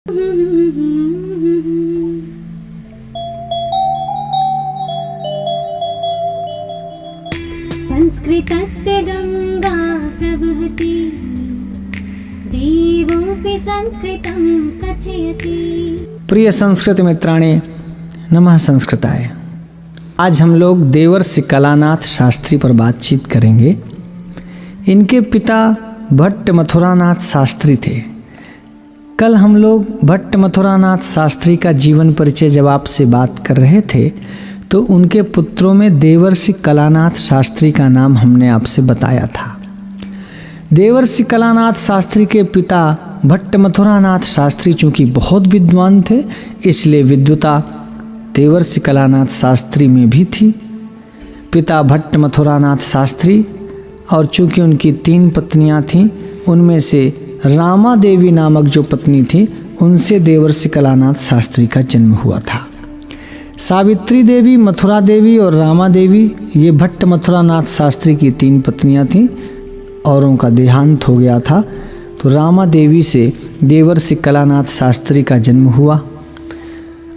संस्कृतस्य गंगा प्रवहति, देवोऽपि संस्कृतं कथयति। प्रिय संस्कृत मित्राणि, नमः संस्कृताय। आज हम लोग देवर्षि कलानाथ शास्त्री पर बातचीत करेंगे। इनके पिता भट्ट मथुरानाथ शास्त्री थे। कल हम लोग भट्ट मथुरानाथ शास्त्री का जीवन परिचय जब आपसे बात कर रहे थे तो उनके पुत्रों में देवर्षि कलानाथ शास्त्री का नाम हमने आपसे बताया था। देवर्षि कलानाथ शास्त्री के पिता भट्ट मथुरानाथ शास्त्री चूँकि बहुत विद्वान थे, इसलिए विद्वता देवर्षि कलानाथ शास्त्री में भी थी। पिता भट्ट मथुरानाथ शास्त्री और चूँकि उनकी 3 पत्नियां थीं, उनमें से रामा देवी नामक जो पत्नी थी, उनसे देवर्षि कलानाथ शास्त्री का जन्म हुआ था। सावित्री देवी, मथुरा देवी और रामा देवी, ये भट्ट मथुरानाथ शास्त्री की 3 पत्नियां थीं। औरों का देहांत हो गया था, तो रामा देवी से देवर्षि कलानाथ शास्त्री का जन्म हुआ।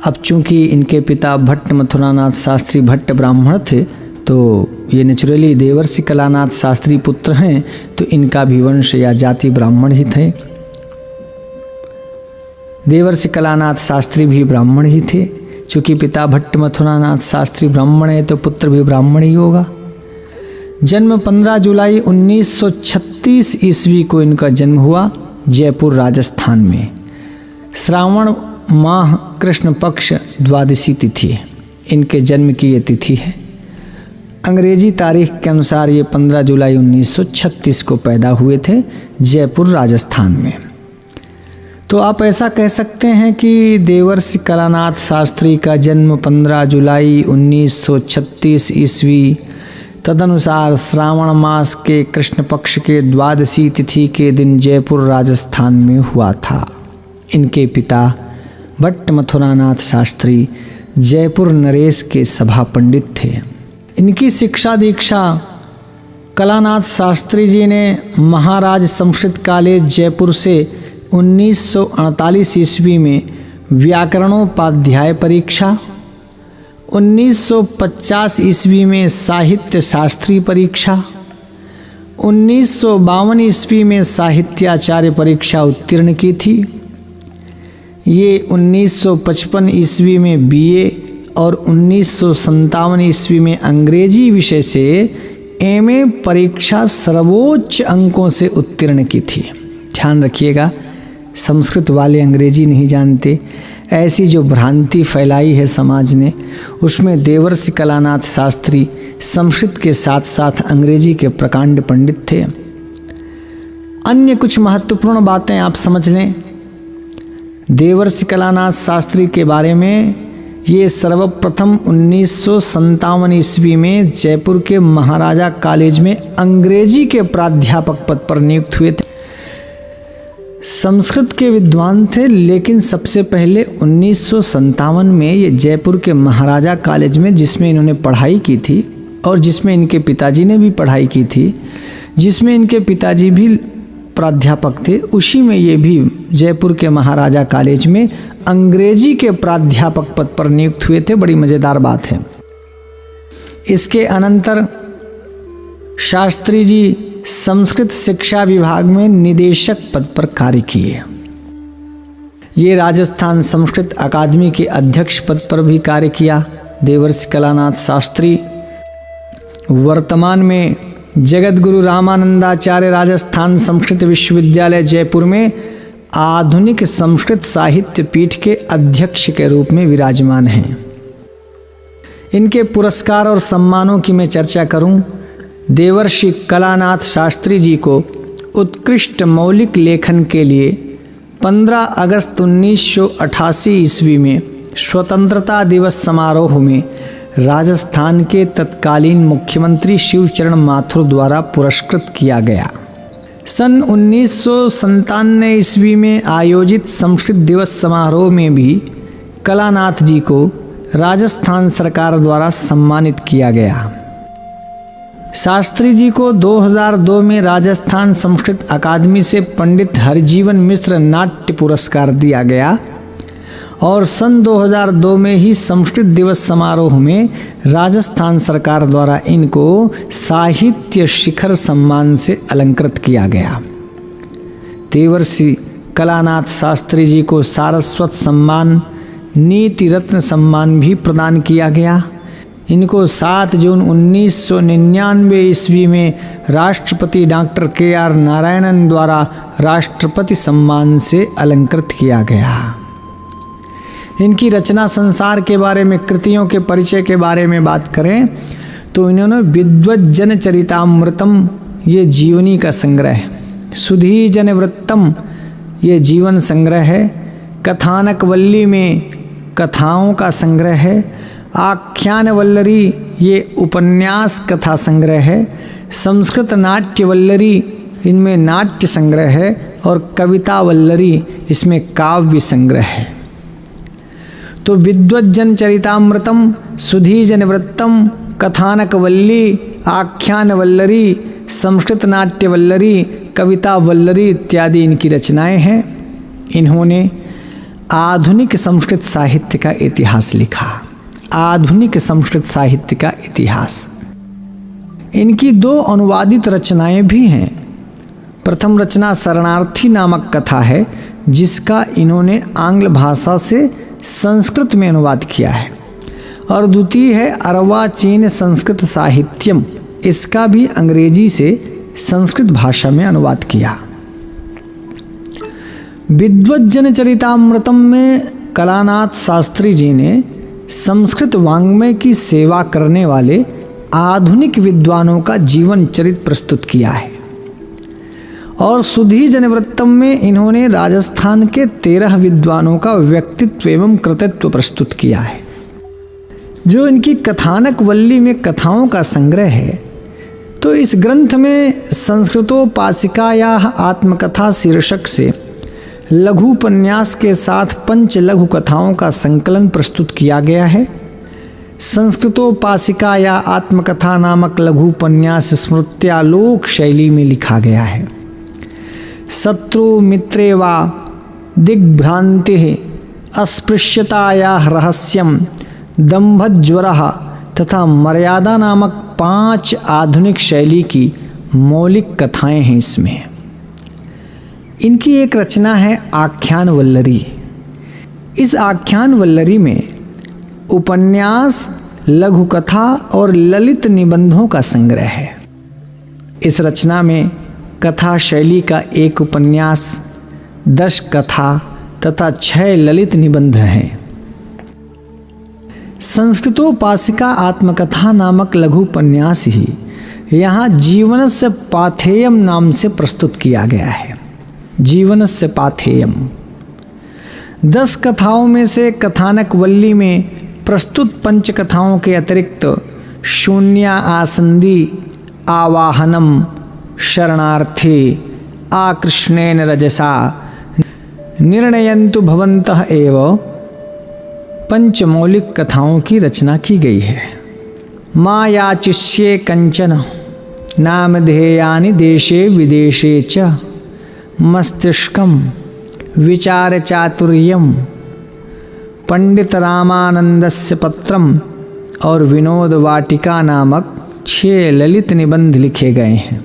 अब चूँकि इनके पिता भट्ट मथुरानाथ शास्त्री भट्ट ब्राह्मण थे, तो ये नेचुरली देवर्षि कलानाथ शास्त्री पुत्र हैं, तो इनका भी वंश या जाति ब्राह्मण ही थे। देवर्षि कलानाथ शास्त्री भी ब्राह्मण ही थे। चूँकि पिता भट्ट मथुरानाथ शास्त्री ब्राह्मण है, तो पुत्र भी ब्राह्मण ही होगा। जन्म 15 जुलाई 1936 ईस्वी को इनका जन्म हुआ, जयपुर राजस्थान में। श्रावण माह कृष्ण पक्ष द्वादशी तिथि है, इनके जन्म की ये तिथि है। अंग्रेजी तारीख के अनुसार ये 15 जुलाई 1936 को पैदा हुए थे, जयपुर राजस्थान में। तो आप ऐसा कह सकते हैं कि देवर्षि कलानाथ शास्त्री का जन्म 15 जुलाई 1936 ईस्वी, तदनुसार श्रावण मास के कृष्ण पक्ष के द्वादशी तिथि के दिन जयपुर राजस्थान में हुआ था। इनके पिता भट्ट मथुरानाथ शास्त्री जयपुर नरेश के सभा पंडित थे। इनकी शिक्षा दीक्षा कलानाथ शास्त्री जी ने महाराज संस्कृत कॉलेज जयपुर से 1948 ईस्वी में व्याकरणोपाध्याय परीक्षा, 1950 ईस्वी में साहित्य शास्त्री परीक्षा, 1952 ईस्वी में साहित्याचार्य परीक्षा उत्तीर्ण की थी। ये 1955 ईस्वी में बीए और 1957 ईस्वी में अंग्रेजी विषय से एमए परीक्षा सर्वोच्च अंकों से उत्तीर्ण की थी। ध्यान रखिएगा, संस्कृत वाले अंग्रेजी नहीं जानते, ऐसी जो भ्रांति फैलाई है समाज ने, उसमें देवर्षि कलानाथ शास्त्री संस्कृत के साथ साथ अंग्रेजी के प्रकांड पंडित थे। अन्य कुछ महत्वपूर्ण बातें आप समझ लें देवर्षि कलानाथ शास्त्री के बारे में। ये सर्वप्रथम 1957 ईस्वी में जयपुर के महाराजा कॉलेज में अंग्रेजी के प्राध्यापक पद पर नियुक्त हुए थे। संस्कृत के विद्वान थे, लेकिन सबसे पहले 1957 में ये जयपुर के महाराजा कॉलेज में, जिसमें इन्होंने पढ़ाई की थी और जिसमें इनके पिताजी ने भी पढ़ाई की थी, जिसमें इनके पिताजी भी प्राध्यापक थे, उसी में ये भी जयपुर के महाराजा कॉलेज में अंग्रेजी के प्राध्यापक पद पर नियुक्त हुए थे। बड़ी मज़ेदार बात है। इसके अनंतर शास्त्री जी संस्कृत शिक्षा विभाग में निदेशक पद पर कार्य किए। ये राजस्थान संस्कृत अकादमी के अध्यक्ष पद पर भी कार्य किया। देवर्षि कलानाथ शास्त्री वर्तमान में जगत गुरु रामानंदाचार्य राजस्थान संस्कृत विश्वविद्यालय जयपुर में आधुनिक संस्कृत साहित्य पीठ के अध्यक्ष के रूप में विराजमान हैं। इनके पुरस्कार और सम्मानों की मैं चर्चा करूं, देवर्षि कलानाथ शास्त्री जी को उत्कृष्ट मौलिक लेखन के लिए 15 अगस्त 1988 ईस्वी में स्वतंत्रता दिवस समारोह में राजस्थान के तत्कालीन मुख्यमंत्री शिवचरण माथुर द्वारा पुरस्कृत किया गया। सन 1997 ईस्वी में आयोजित संस्कृत दिवस समारोह में भी कलानाथ जी को राजस्थान सरकार द्वारा सम्मानित किया गया। शास्त्री जी को 2002 में राजस्थान संस्कृत अकादमी से पंडित हरजीवन मिश्र नाट्य पुरस्कार दिया गया और सन 2002 में ही संस्कृत दिवस समारोह में राजस्थान सरकार द्वारा इनको साहित्य शिखर सम्मान से अलंकृत किया गया। देवर्षि कलानाथ शास्त्री जी को सारस्वत सम्मान, नीति रत्न सम्मान भी प्रदान किया गया। इनको 7 जून 1999 ईस्वी में राष्ट्रपति डॉक्टर KR नारायणन द्वारा राष्ट्रपति सम्मान से अलंकृत किया गया। इनकी रचना संसार के बारे में, कृतियों के परिचय के बारे में बात करें तो इन्होंने विद्वज्जन चरितामृतम ये जीवनी का संग्रह, सुधीजन वृत्तम ये जीवन संग्रह है, कथानक वल्ली में कथाओं का संग्रह है, आख्यान वल्लरी ये उपन्यास कथा संग्रह है, संस्कृत नाट्य वल्लरी इनमें नाट्य संग्रह है और कविता वल्लरी इसमें काव्य संग्रह है। तो विद्वज्जन चरितामृतम, सुधीजन वृत्तम, कथानक वल्ली, आख्यान वल्लरी, संस्कृत नाट्य वल्लरी, कविता वल्लरी इत्यादि इनकी रचनाएं हैं। इन्होंने आधुनिक संस्कृत साहित्य का इतिहास लिखा, आधुनिक संस्कृत साहित्य का इतिहास। इनकी 2 अनुवादित रचनाएं भी हैं। प्रथम रचना शरणार्थी नामक कथा है जिसका इन्होंने आंग्ल भाषा से संस्कृत में अनुवाद किया है, और द्वितीय है अर्वाचीन संस्कृत साहित्यम, इसका भी अंग्रेजी से संस्कृत भाषा में अनुवाद किया। विद्वज्जन चरितामृतम में कलानाथ शास्त्री जी ने संस्कृत वाङ्मय की सेवा करने वाले आधुनिक विद्वानों का जीवन चरित्र प्रस्तुत किया है, और सुधीजन वृत्तम में इन्होंने राजस्थान के 13 विद्वानों का व्यक्तित्व एवं कृतित्व प्रस्तुत किया है। जो इनकी कथानक वल्ली में कथाओं का संग्रह है, तो इस ग्रंथ में संस्कृतोपासिकायाः आत्मकथा शीर्षक से लघु उपन्यास के साथ 5 लघु कथाओं का संकलन प्रस्तुत किया गया है। संस्कृतोपासिका या आत्मकथा नामक लघु उपन्यास स्मृत्यालोक शैली में लिखा गया है। शत्रु मित्रे वा दिग्भ्रांति अस्पृश्यताया रहस्यम, दंभज्वरः तथा मर्यादा नामक 5 आधुनिक शैली की मौलिक कथाएं हैं इसमें। इनकी एक रचना है आख्यान वल्लरी। इस आख्यान वल्लरी में उपन्यास, लघु कथा और ललित निबंधों का संग्रह है। इस रचना में कथा शैली का 1 उपन्यास, 10 कथा तथा 6 ललित निबंध हैं। संस्कृतोपासिका आत्मकथा नामक लघु उपन्यास ही यहाँ जीवनस्य पाथेयम नाम से प्रस्तुत किया गया है। जीवनस्य पाथेयम 10 कथाओं में से कथानक वल्ली में प्रस्तुत 5 कथाओं के अतिरिक्त शून्य आसंदी, आवाहनम, शरणार्थी, आकृष्णेन रजसा, निर्णयन्तु भवन्तः एव 5 मौलिक कथाओं की रचना की गई है। मायाचिष्ये कंचन नामधेयानि देशे विदेशे च, मस्तिष्कम विचार चातुर्यम, पंडित रामानंदस्य पत्रम और विनोद वाटिका नामक 6 ललित निबंध लिखे गए हैं।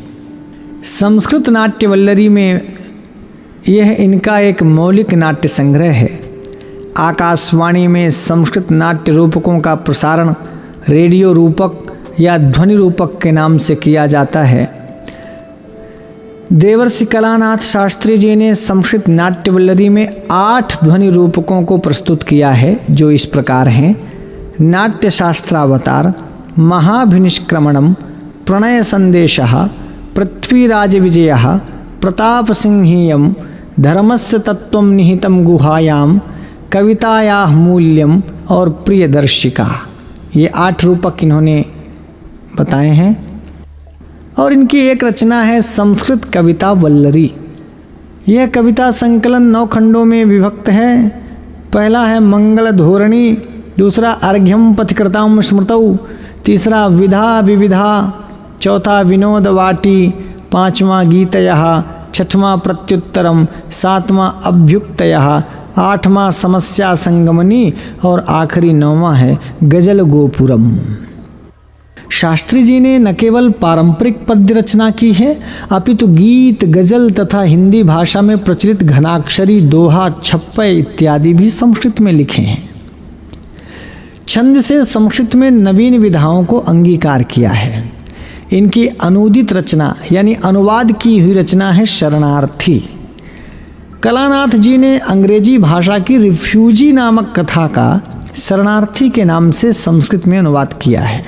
संस्कृत नाट्य वल्लरी में यह इनका एक मौलिक नाट्य संग्रह है। आकाशवाणी में संस्कृत नाट्य रूपकों का प्रसारण रेडियो रूपक या ध्वनि रूपक के नाम से किया जाता है। देवर्षि कलानाथ शास्त्री जी ने संस्कृत नाट्य वल्लरी में 8 ध्वनि रूपकों को प्रस्तुत किया है, जो इस प्रकार हैं: नाट्य शास्त्रावतार, महाभिनिष्क्रमणम, प्रणय संदेशः, पृथ्वीराज विजयः, प्रताप सिंहीयम, धर्मस्य तत्वं निहितं गुहायाम, कवितायाः मूल्यम और प्रियदर्शिका। ये 8 रूपक इन्होंने बताए हैं। और इनकी एक रचना है संस्कृत कविता वल्लरी। यह कविता संकलन 9 खंडों में विभक्त है। पहला है मंगल धोरणी, दूसरा अर्घ्यम पथिकृतां स्मृतौ, तीसरा विधा विविधा, चौथा विनोद वाटी, पाँचवा गीतयः, छठवां प्रत्युत्तरम, सातवां अभ्युक्तयः, आठवां समस्या संगमनी और आखिरी 9वां है गजल गोपुरम। शास्त्री जी ने न केवल पारंपरिक पद्य रचना की है अपितु गीत, गजल तथा हिंदी भाषा में प्रचलित घनाक्षरी, दोहा, छप्पय इत्यादि भी संस्कृत में लिखे हैं। छंद से संस्कृत में नवीन विधाओं को अंगीकार किया है। इनकी अनुदित रचना यानी अनुवाद की हुई रचना है शरणार्थी। कलानाथ जी ने अंग्रेजी भाषा की रिफ्यूजी नामक कथा का शरणार्थी के नाम से संस्कृत में अनुवाद किया है।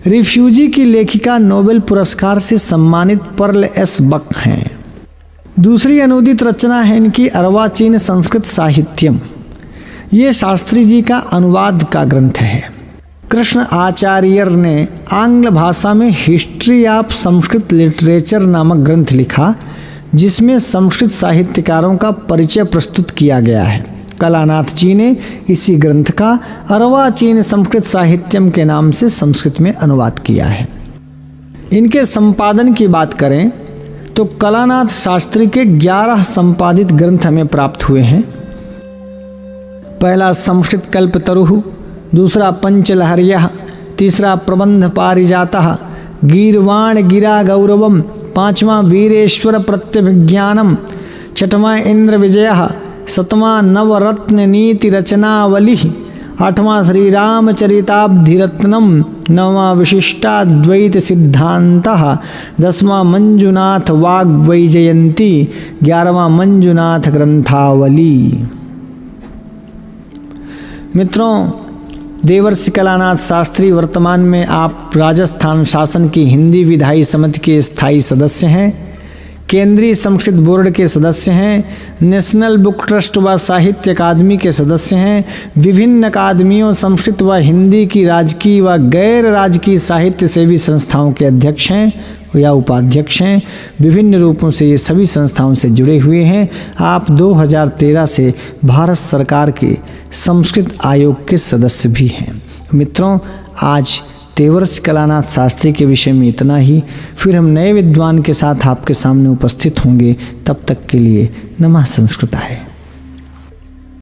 रिफ्यूजी की लेखिका नोबेल पुरस्कार से सम्मानित पर्ल एस बक हैं। दूसरी अनुदित रचना है इनकी अर्वाचीन संस्कृत साहित्यम। ये शास्त्री जी का अनुवाद का ग्रंथ है। कृष्ण आचार्यर ने आंग्ल भाषा में हिस्ट्री ऑफ संस्कृत लिटरेचर नामक ग्रंथ लिखा, जिसमें संस्कृत साहित्यकारों का परिचय प्रस्तुत किया गया है। कलानाथ जी ने इसी ग्रंथ का अर्वाचीन संस्कृत साहित्यम के नाम से संस्कृत में अनुवाद किया है। इनके संपादन की बात करें तो कलानाथ शास्त्री के 11 संपादित ग्रंथ हमें प्राप्त हुए हैं। पहला संस्कृत कल्पतरुः, दूसरा पंचलहर्यः, तीसरा प्रबंध पारिजातः, गीर्वाण गिरा गौरवम, पांचवा वीरेश्वर प्रत्यभिज्ञानम, छठवां इंद्र विजयः, सतवां नवरत्न नीति रचनावली, आठवां श्री रामचरिताब्धिरत्नम, नौवां विशिष्टाद्वैत सिद्धांतः, 10वां मंजुनाथ वाग्वैजयंती, 11वां मंजुनाथ ग्रंथावली। मित्रों, देवर्षि कलानाथ शास्त्री वर्तमान में आप राजस्थान शासन की हिंदी विधायी समिति के स्थायी सदस्य हैं, केंद्रीय संस्कृत बोर्ड के सदस्य हैं, नेशनल बुक ट्रस्ट व साहित्य अकादमी के सदस्य हैं, विभिन्न अकादमियों संस्कृत व हिंदी की राजकीय व गैर राजकीय साहित्य सेवी संस्थाओं के अध्यक्ष हैं या उपाध्यक्ष हैं। विभिन्न रूपों से ये सभी संस्थाओं से जुड़े हुए हैं। आप 2013 से भारत सरकार के संस्कृत आयोग के सदस्य भी हैं। मित्रों, आज देवर्षि कलानाथ शास्त्री के विषय में इतना ही। फिर हम नए विद्वान के साथ आपके सामने उपस्थित होंगे। तब तक के लिए नमः संस्कृताय।